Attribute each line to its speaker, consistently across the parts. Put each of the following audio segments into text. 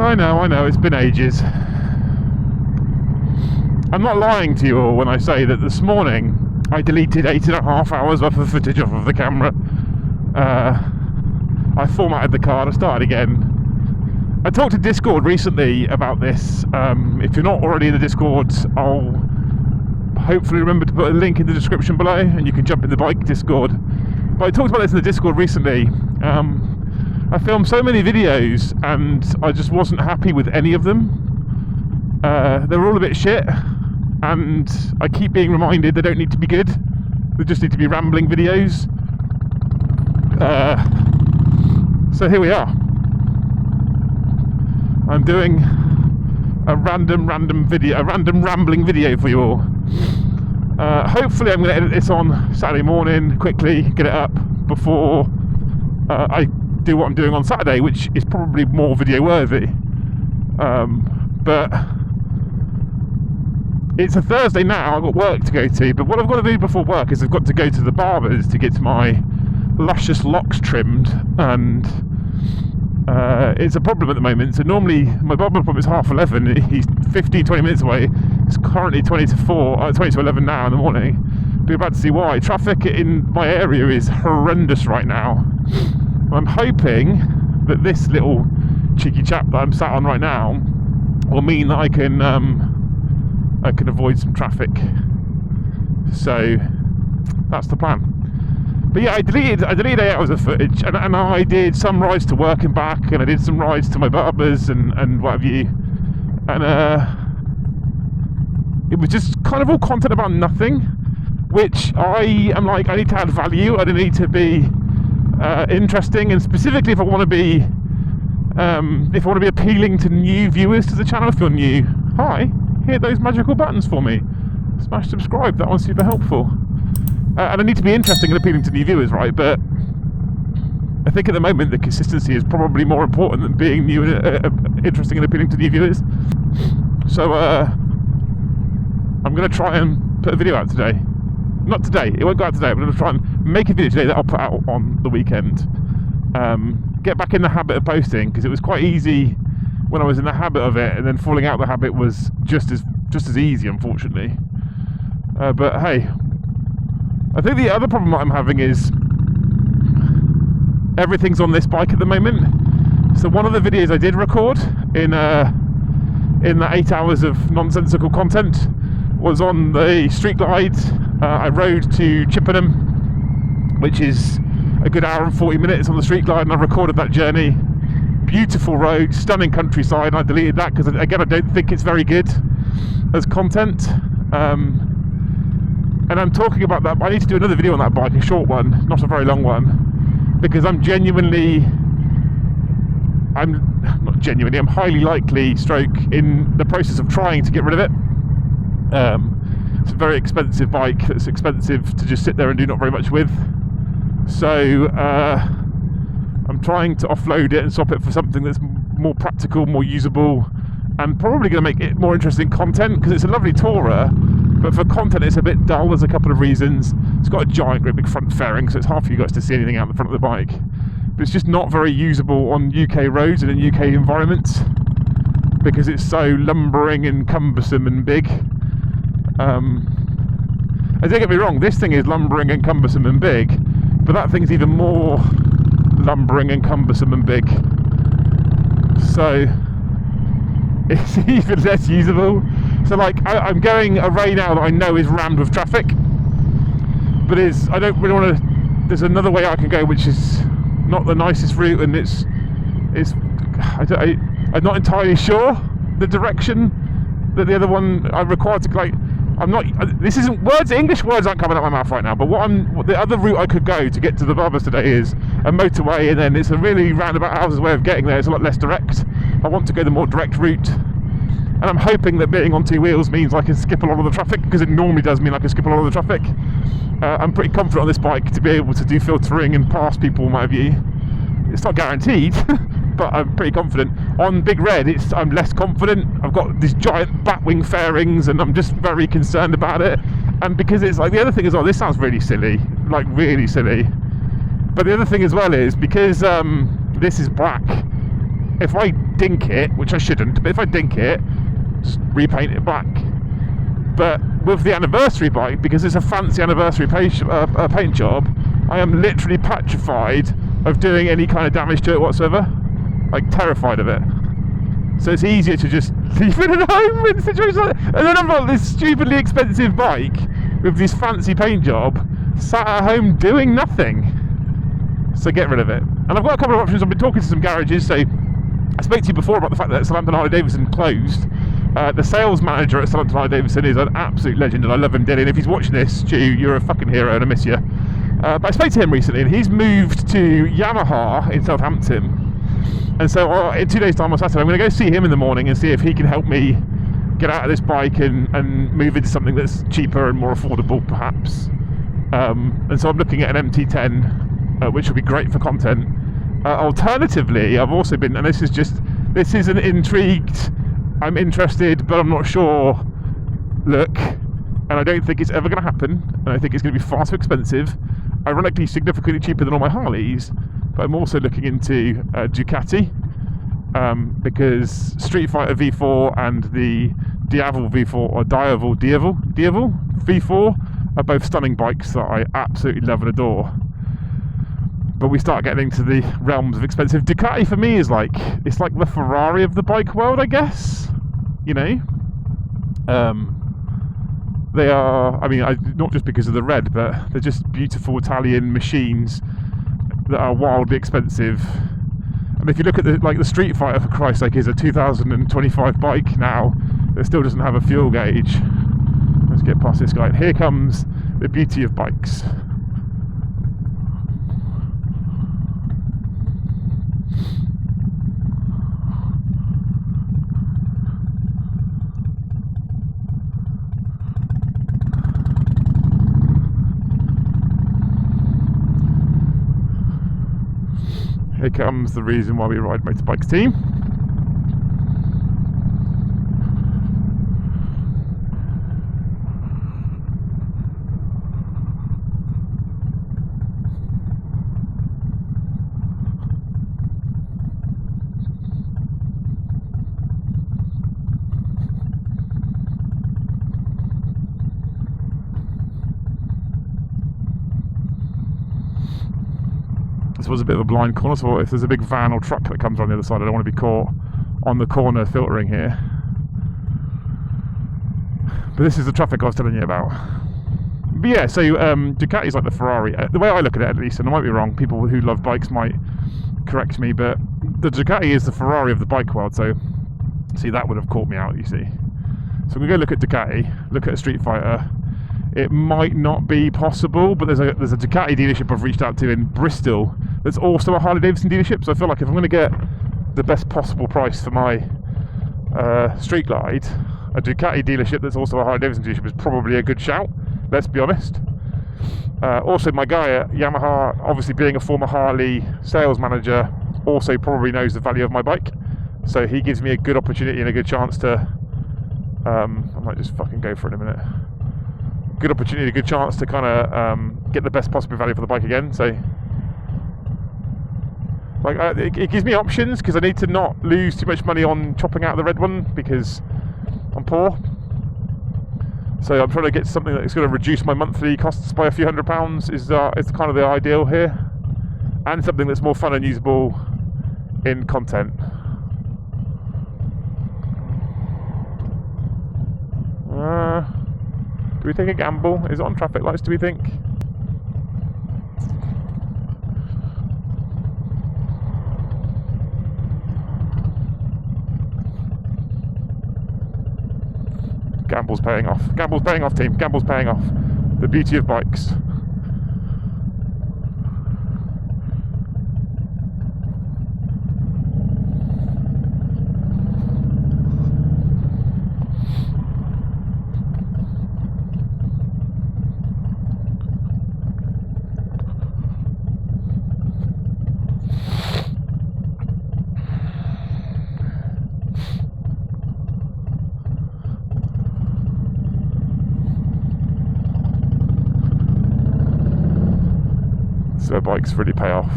Speaker 1: I know, it's been ages. I'm not lying to you all when I say that this morning I deleted 8.5 hours worth of footage off of the camera. I formatted the card, I started again. I talked to Discord recently about this. If you're not already in the Discord, I'll hopefully remember to put a link in the description below and you can jump in the bike Discord. But I talked about this in the Discord recently. I filmed so many videos and I just wasn't happy with any of them. They were all a bit shit, and I keep being reminded they don't need to be good. They just need to be rambling videos. So here we are. I'm doing a random rambling video for you all. Hopefully I'm going to edit this on Saturday morning, quickly get it up before I do what I'm doing on Saturday, which is probably more video worthy. But it's a Thursday now, I've got work to go to, but what I've got to do before work is I've got to go to the barber's to get my luscious locks trimmed, and it's a problem at the moment. So normally my barber appointment is 11:30, he's 15-20 minutes away. It's currently 20 to 11 now in the morning. Be about to see why. Traffic in my area is horrendous right now. I'm hoping that this little cheeky chap that I'm sat on right now will mean that I can avoid some traffic. So that's the plan. But yeah, I deleted 8 hours of footage, and I did some rides to work and back, and I did some rides to my barbers and what have you. And it was just kind of all content about nothing, which I am like, I need to add value. I don't need to be interesting, and specifically if I want to be appealing to new viewers to the channel. If you're new, hi, hit those magical buttons for me, smash subscribe, that one's super helpful. And I need to be interesting and appealing to new viewers, right? But I think at the moment the consistency is probably more important than being new and interesting and appealing to new viewers. So I'm going to try and put a video out today. Not today, it won't go out today, but I'm going to try and make a video today that I'll put out on the weekend. Get back in the habit of posting, because it was quite easy when I was in the habit of it, and then falling out of the habit was just as easy, unfortunately. But hey, I think the other problem that I'm having is everything's on this bike at the moment. So one of the videos I did record in the 8 hours of nonsensical content was on the street glide. I rode to Chippenham, which is a good hour and 40 minutes on the street glide, and I recorded that journey. Beautiful road, stunning countryside, and I deleted that because, again, I don't think it's very good as content. And I'm talking about that, but I need to do another video on that bike, a short one, not a very long one, because I'm highly likely in the process of trying to get rid of it. It's a very expensive bike that's expensive to just sit there and do not very much with. So I'm trying to offload it and swap it for something that's more practical, more usable, and probably going to make it more interesting content, because it's a lovely tourer, but for content it's a bit dull. There's a couple of reasons. It's got a giant, great big front fairing, so it's hard for you guys to see anything out the front of the bike. But it's just not very usable on UK roads and in UK environments, because it's so lumbering and cumbersome and big. Don't get me wrong, this thing is lumbering and cumbersome and big, but that thing's even more lumbering and cumbersome and big. So it's even less usable. So like, I'm going a way now that I know is rammed with traffic, but I don't really want to. There's another way I can go, which is not the nicest route, and I'm not entirely sure the direction that the other one I'm required to, like, I'm not, this isn't words, English words aren't coming out of my mouth right now, but the other route I could go to get to the barber's today is a motorway, and then it's a really roundabout houses way of getting there. It's a lot less direct. I want to go the more direct route, and I'm hoping that being on two wheels means I can skip a lot of the traffic, because it normally does mean I can skip a lot of the traffic. I'm pretty confident on this bike to be able to do filtering and pass people, in my view. It's not guaranteed, but I'm pretty confident. On Big Red, I'm less confident. I've got these giant batwing fairings, and I'm just very concerned about it. And because it's like, the other thing as well, this sounds really silly, like really silly. But the other thing as well is, because this is black, if I dink it, which I shouldn't, but if I dink it, just repaint it black. But with the anniversary bike, because it's a fancy anniversary paint job, I am literally petrified of doing any kind of damage to it whatsoever. Like, terrified of it. So it's easier to just leave it at home in situations like that. And then I've got this stupidly expensive bike with this fancy paint job sat at home doing nothing. So get rid of it. And I've got a couple of options. I've been talking to some garages. So I spoke to you before about the fact that Southampton Harley-Davidson closed. The sales manager at Southampton Harley-Davidson is an absolute legend, and I love him dearly. And if he's watching this, Stu, you're a fucking hero and I miss you. But I spoke to him recently, and he's moved to Yamaha in Southampton. And so in 2 days' time on Saturday, I'm going to go see him in the morning and see if he can help me get out of this bike and move into something that's cheaper and more affordable, perhaps. And so I'm looking at an MT10, which will be great for content. Alternatively, I've also been, and this is an intrigued, I'm interested, but I'm not sure look, and I don't think it's ever going to happen, and I think it's going to be far too expensive, ironically significantly cheaper than all my Harleys. But I'm also looking into Ducati, because Street Fighter V4 and the Diavel V4 or Diavel V4 are both stunning bikes that I absolutely love and adore. But we start getting into the realms of expensive. Ducati for me is like, it's like the Ferrari of the bike world, I guess. You know, they are. I mean, not just because of the red, but they're just beautiful Italian machines that are wildly expensive. And if you look at the Street Fighter, for Christ's sake, is a 2025 bike now that still doesn't have a fuel gauge. Let's get past this guy. And here comes the beauty of bikes. Here comes the reason why we ride motorbikes team. This was a bit of a blind corner, so if there's a big van or truck that comes on the other side, I don't want to be caught on the corner filtering here. But this is the traffic I was telling you about. But yeah, so Ducati's like the Ferrari, the way I look at it at least, and I might be wrong, people who love bikes might correct me, but the Ducati is the Ferrari of the bike world, so see, that would have caught me out, you see. So we go look at Ducati, look at a Street Fighter. It might not be possible, but there's a Ducati dealership I've reached out to in Bristol that's also a Harley-Davidson dealership. So I feel like if I'm going to get the best possible price for my Street Glide, a Ducati dealership that's also a Harley-Davidson dealership is probably a good shout, let's be honest. Also, my guy at Yamaha, obviously being a former Harley sales manager, also probably knows the value of my bike. So he gives me a good opportunity and a good chance to... I might just fucking go for it in a minute. Good opportunity, a good chance to kind of get the best possible value for the bike again. So, like, it gives me options because I need to not lose too much money on chopping out the red one because I'm poor. So I'm trying to get something that's going to reduce my monthly costs by a few £100 is kind of the ideal here, and something that's more fun and usable in content. Do we take a gamble? Is it on traffic lights, do we think? Gamble's paying off. Gamble's paying off, team. Gamble's paying off. The beauty of bikes. So bikes really pay off.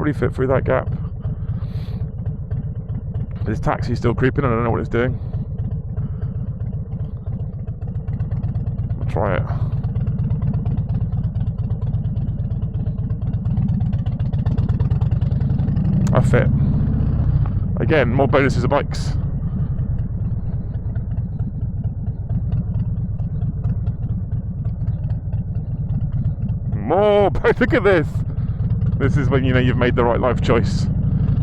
Speaker 1: really fit through that gap. This taxi's still creeping, I don't know what it's doing. I'll try it. I fit. Again, more bonuses of bikes. More, look at this. This is when you know you've made the right life choice.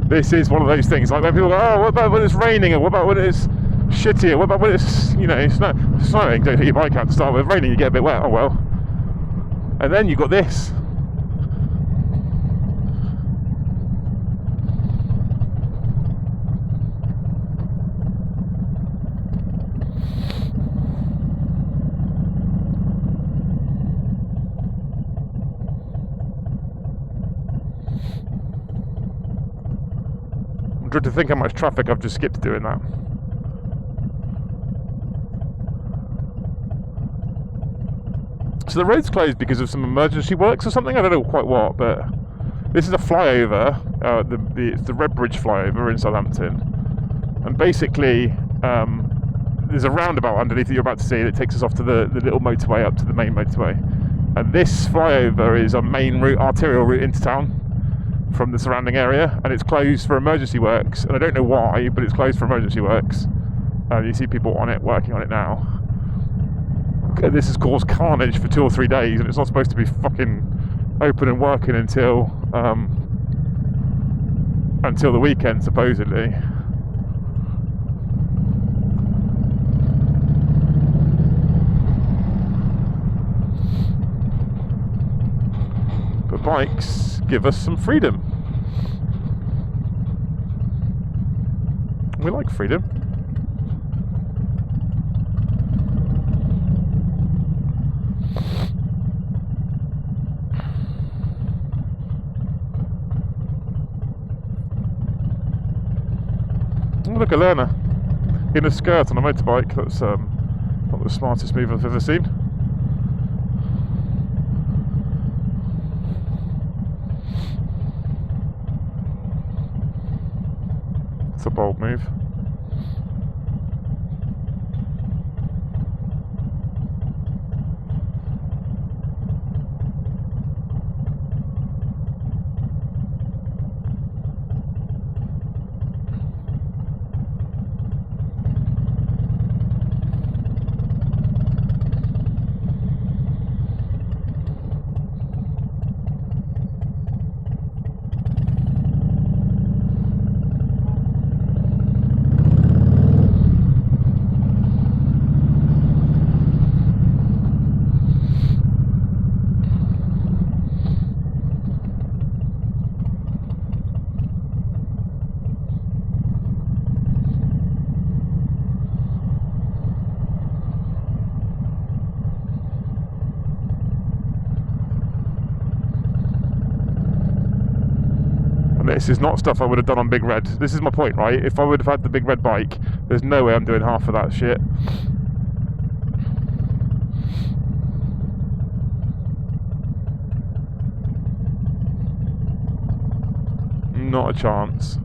Speaker 1: This is one of those things, like when people go, oh, what about when it's raining, or what about when it's shitty, or what about when it's, you know, snowing, don't hit your bike out to start with, raining you get a bit wet, oh well. And then you've got this. I'm trying to think how much traffic I've just skipped doing that. So the road's closed because of some emergency works or something, I don't know quite what, but this is a flyover, it's the Redbridge flyover in Southampton, and basically there's a roundabout underneath that you're about to see that takes us off to the little motorway up to the main motorway, and this flyover is a main route, arterial route into town from the surrounding area, and it's closed for emergency works, and I don't know why, but it's closed for emergency works. You see people on it, working on it now. This has caused carnage for 2 or 3 days, and it's not supposed to be fucking open and working until the weekend, supposedly. But bikes give us some freedom. We like freedom. Oh, look, a learner in a skirt on a motorbike. That's not the smartest move I've ever seen. It's a bold move. This is not stuff I would have done on Big Red. This is my point, right? If I would have had the Big Red bike, there's no way I'm doing half of that shit. Not a chance.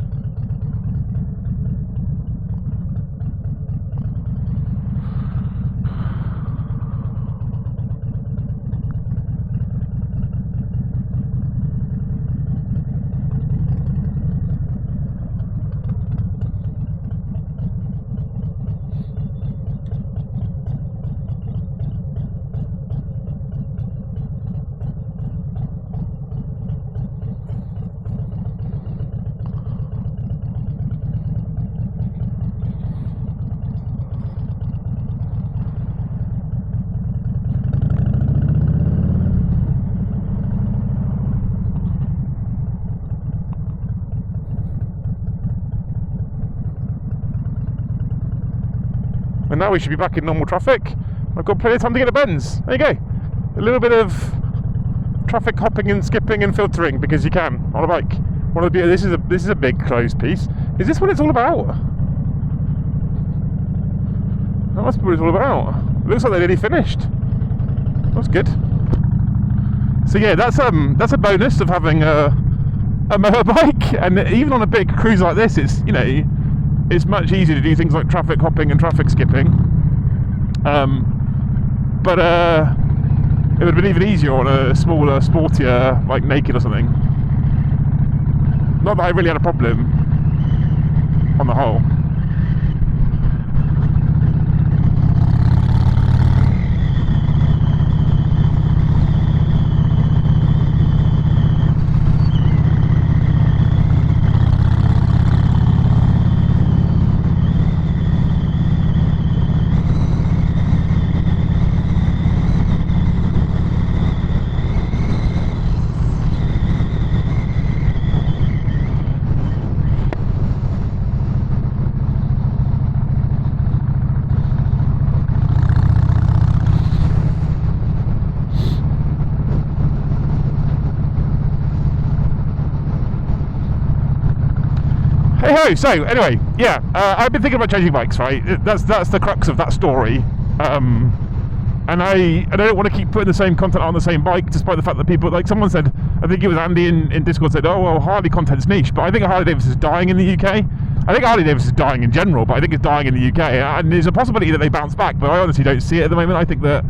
Speaker 1: And now we should be back in normal traffic. I've got plenty of time to get a Benz. There you go. A little bit of traffic hopping and skipping and filtering because you can on a bike. This is a big closed piece. Is this what it's all about? That must be what it's all about. It looks like they're nearly finished. That's good. So yeah, that's a bonus of having a motorbike, and even on a big cruise like this, it's, you know, it's much easier to do things like traffic hopping and traffic skipping. But it would have been even easier on a smaller, sportier, like Naked or something. Not that I really had a problem on the whole. Hey-ho, so anyway, yeah, I've been thinking about changing bikes, right? That's the crux of that story. And I don't want to keep putting the same content on the same bike, despite the fact that people, like someone said, I think it was Andy in Discord said, oh, well, Harley content's niche, but I think Harley Davidson is dying in the UK. I think Harley Davidson is dying in general, but I think it's dying in the UK, and there's a possibility that they bounce back, but I honestly don't see it at the moment. I think that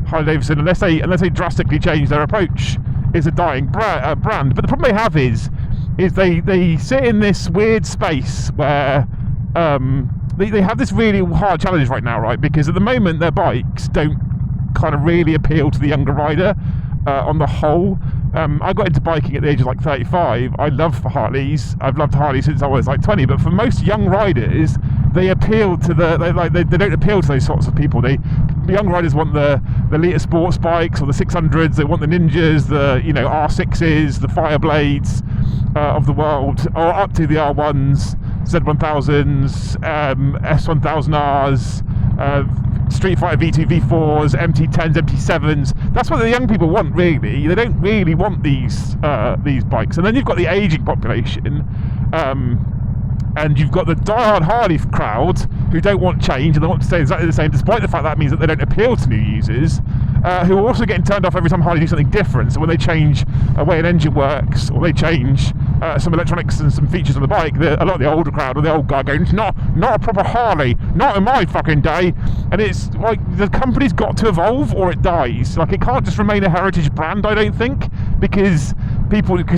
Speaker 1: Harley Davidson, unless they drastically change their approach, is a dying brand. But the problem they have is they sit in this weird space where they have this really hard challenge right now, right? Because at the moment their bikes don't kind of really appeal to the younger rider on the whole. I got into biking at the age of like 35. I love Harleys. I've loved Harleys since I was like 20. But for most young riders, they appeal to they don't appeal to those sorts of people. The young riders want the Lita sports bikes or the 600s. They want the Ninjas, the R6s, the Fireblades of the world, or up to the R1s, Z1000s, S1000Rs. Street Fighter V2, V4s, MT10s, MT7s. That's what the young people want, really. They don't really want these bikes. And then you've got the aging population, and you've got the diehard Harley crowd who don't want change and they want to stay exactly the same, despite the fact that means that they don't appeal to new users, who are also getting turned off every time Harley do something different. So when they change a way an engine works, or they change some electronics and some features on the bike, a lot of the older crowd or the old guy going, it's not a proper Harley, not in my fucking day. And it's like the company's got to evolve or it dies. Like, it can't just remain a heritage brand, I don't think, because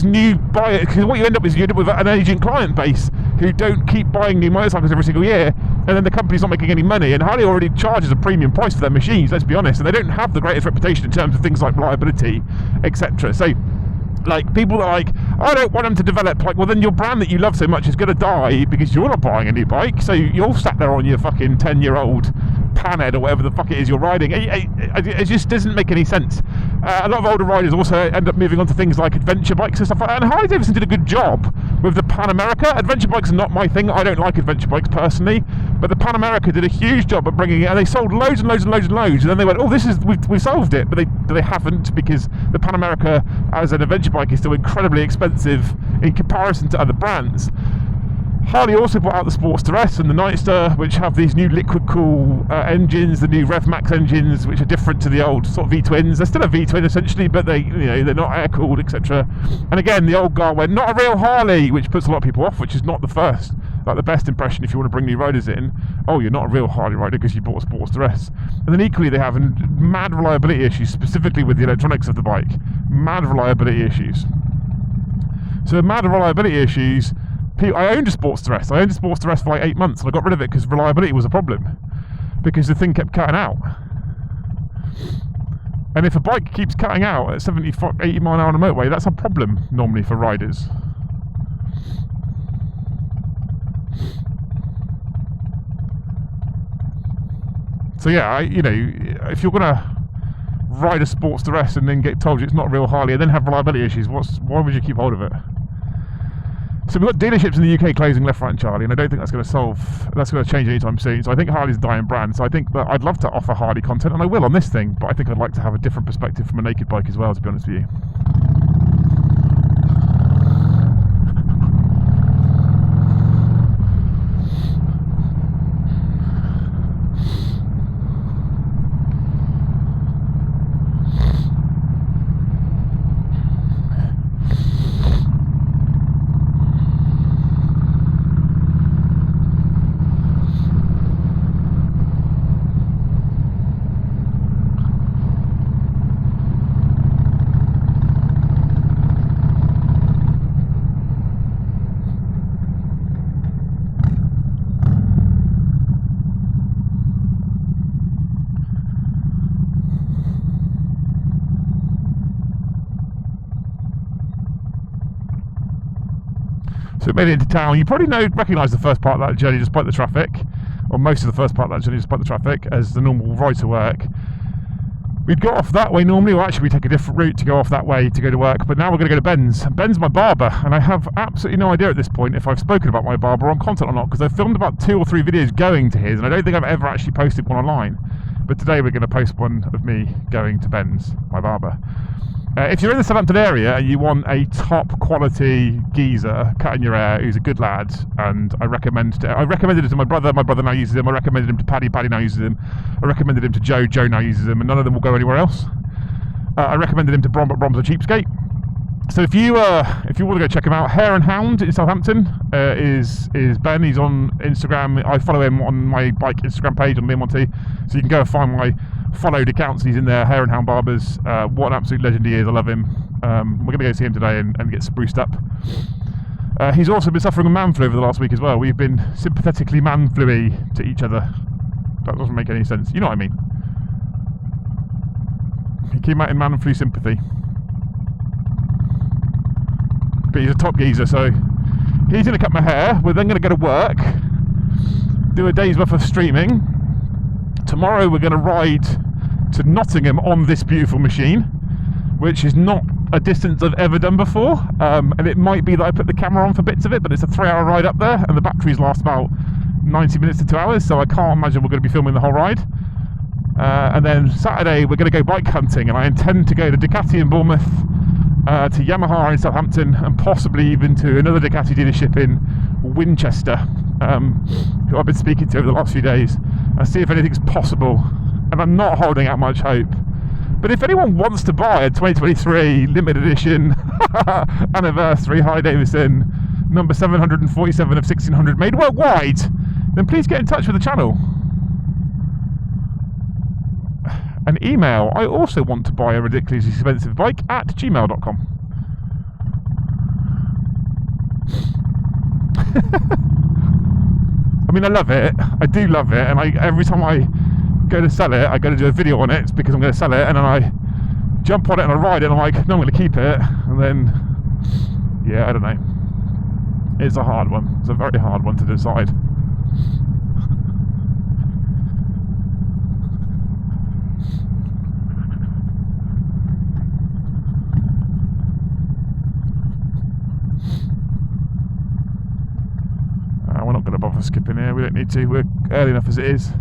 Speaker 1: new buyers, because what you end up is you end up with an aging client base who don't keep buying new motorcycles every single year, and then the company's not making any money. And Harley already charges a premium price for their machines, let's be honest, and they don't have the greatest reputation in terms of things like reliability, etc. So, like, people are like, I don't want them to develop. Like, well, then your brand that you love so much is going to die because you're not buying a new bike. So you're sat there on your fucking 10-year-old Panhead or whatever the fuck it is you're riding. It just doesn't make any sense. A lot of older riders also end up moving on to things like adventure bikes and stuff like that. And Harley Davidson did a good job with the Pan America. Adventure bikes are not my thing. I don't like adventure bikes personally, but the Pan America did a huge job at bringing it, and they sold loads and loads and loads and loads. And then they went, oh, we've solved it, but they haven't, because the Pan America as an adventure bike is still incredibly expensive in comparison to other brands. Harley also brought out the Sportster S and the Nightster, which have these new liquid cool engines, the new Rev Max engines, which are different to the old sort of V-twins. They're still a V-twin essentially, but they're not air cooled, etc. And again, the old guy went, not a real Harley, which puts a lot of people off, which is not the best impression if you want to bring new riders in. Oh, you're not a real Harley rider because you bought a Sportster S. And then equally, they have mad reliability issues, specifically with the electronics of the bike. Mad reliability issues. So mad reliability issues. I owned a Sportster S. I owned a Sportster S for like 8 months, and I got rid of it because reliability was a problem, because the thing kept cutting out. And if a bike keeps cutting out at 70, 80 mile an hour on a motorway, that's a problem normally for riders. So yeah, if you're gonna ride a Sportster S and then get told it's not a real Harley and then have reliability issues, why would you keep hold of it? So we've got dealerships in the UK closing left, right and Charlie, and I don't think that's going to change anytime soon. So I think Harley's a dying brand. So I think that I'd love to offer Harley content, and I will on this thing, but I think I'd like to have a different perspective from a naked bike as well, to be honest with you. So we made it into town. You probably recognise the first part of that journey despite the traffic, or most of the first part of that journey despite the traffic, as the normal ride to work. We'd go off that way normally, or actually we take a different route to go off that way to go to work, but now we're going to go to Ben's. Ben's my barber, and I have absolutely no idea at this point if I've spoken about my barber on content or not, because I've filmed about 2 or 3 videos going to his, and I don't think I've ever actually posted one online. But today we're going to post one of me going to Ben's, my barber. If you're in the Southampton area and you want a top quality geezer cutting your hair who's a good lad, and I recommended it to my brother now uses him, I recommended him to Paddy now uses him, I recommended him to Joe now uses him, and none of them will go anywhere else. I recommended him to Brom, but Brom's a cheapskate. So if you want to go check him out, Hare and Hound in Southampton is Ben. He's on Instagram. I follow him on my bike Instagram page on Lemonty, so you can go and find my followed accounts. He's in there, Hare and Hound Barbers. What an absolute legend he is. I love him. We're going to go see him today and get spruced up. He's also been suffering with man flu over the last week as well. We've been sympathetically man flu-y to each other. That doesn't make any sense. You know what I mean? He came out in man flu sympathy. But he's a top geezer, so he's going to cut my hair. We're then going to go to work, do a day's worth of streaming. Tomorrow we're going to ride to Nottingham on this beautiful machine, which is not a distance I've ever done before, and it might be that I put the camera on for bits of it, but it's a 3-hour ride up there, and the batteries last about 90 minutes to 2 hours, so I can't imagine we're going to be filming the whole ride. And then Saturday we're going to go bike hunting, and I intend to go to Ducati in Bournemouth, to Yamaha in Southampton, and possibly even to another Ducati dealership in Winchester, who I've been speaking to over the last few days, and see if anything's possible. And I'm not holding out much hope, but if anyone wants to buy a 2023 limited edition anniversary Harley Davidson number 747 of 1600 made worldwide, then please get in touch with the channel. An email, I also want to buy a ridiculously expensive bike, at gmail.com. I mean, I love it. I do love it, and every time I go to sell it, I go to do a video on it because I'm going to sell it, and then I jump on it and I ride it, and I'm like, no, I'm going to keep it, and then, yeah, I don't know. It's a hard one. It's a very hard one to decide. We're not going to bother skipping here, we don't need to, we're early enough as it is.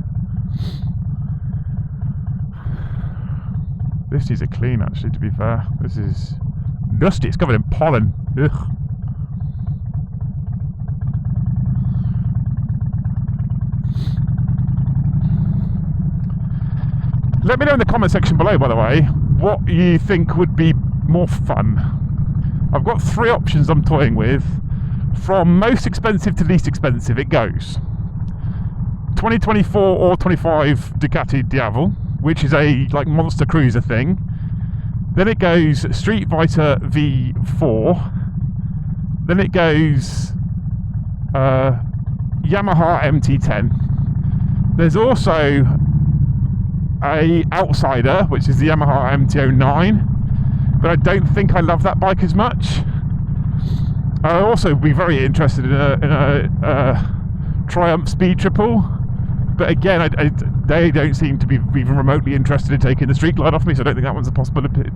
Speaker 1: This is a clean, actually, to be fair. This is dusty, it's covered in pollen. Ugh. Let me know in the comment section below, by the way, what you think would be more fun. I've got 3 options I'm toying with. From most expensive to least expensive, it goes 2024 or 25 Ducati Diavel, which is a like monster cruiser thing. Then it goes Street Fighter V4. Then it goes Yamaha MT10. There's also a outsider, which is the Yamaha MT09, but I don't think I love that bike as much. I'll also be very interested in a Triumph Speed Triple, but again, they don't seem to be even remotely interested in taking the street glide off me, so I don't think that one's a possibility.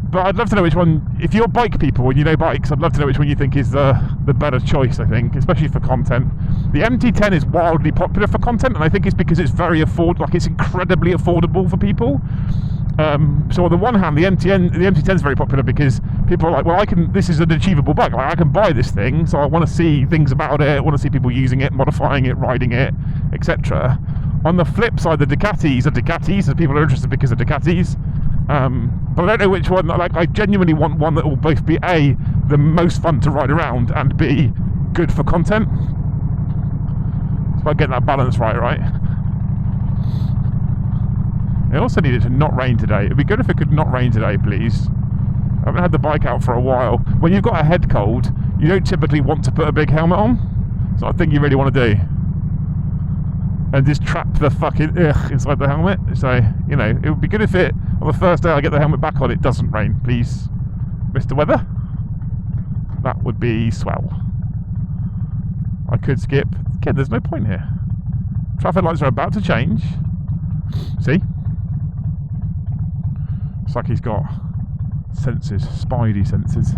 Speaker 1: But I'd love to know which one, if you're bike people and you know bikes, I'd love to know which one you think is the better choice, I think, especially for content. The MT10 is wildly popular for content, and I think it's because it's very it's incredibly affordable for people. So on the one hand, the MT10 is very popular because people are like, well, this is an achievable bike. Like, I can buy this thing, so I want to see things about it. I want to see people using it, modifying it, riding it, etc. On the flip side, the Ducatis are Ducatis, so people are interested because of Ducatis. But I don't know which one. Like, I genuinely want one that will both be A, the most fun to ride around, and B, good for content. It's about getting that balance right? I also need it to not rain today. It'd be good if it could not rain today, please. I haven't had the bike out for a while. When you've got a head cold, you don't typically want to put a big helmet on. It's not a thing you really want to do. And just trap the fucking inside the helmet. So, you know, it would be good if on the first day I get the helmet back on, it doesn't rain, please, Mr. Weather. that would be swell. I could skip. Again, there's no point here. Traffic lights are about to change. See? It's like he's got senses, spidey senses.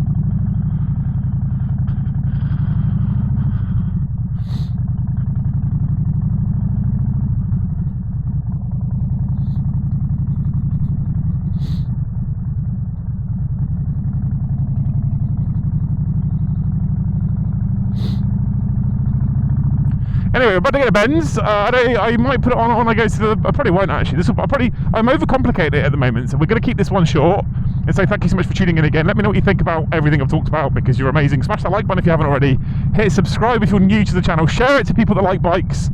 Speaker 1: Anyway, we're about to get a Benz. I might put it on when I go to the... I probably won't actually. I'm overcomplicating it at the moment, so we're going to keep this one short and say thank you so much for tuning in again. Let me know what you think about everything I've talked about, because you're amazing. Smash that like button if you haven't already. Hit subscribe if you're new to the channel. Share it to people that like bikes,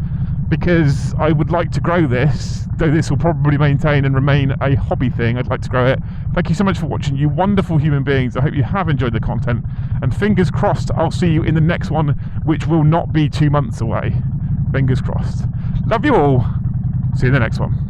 Speaker 1: because I would like to grow this, though this will probably maintain and remain a hobby thing. I'd like to grow it. Thank you so much for watching, you wonderful human beings. I hope you have enjoyed the content, and fingers crossed I'll see you in the next one, which will not be 2 months away. Fingers crossed. Love you all. See you in the next one.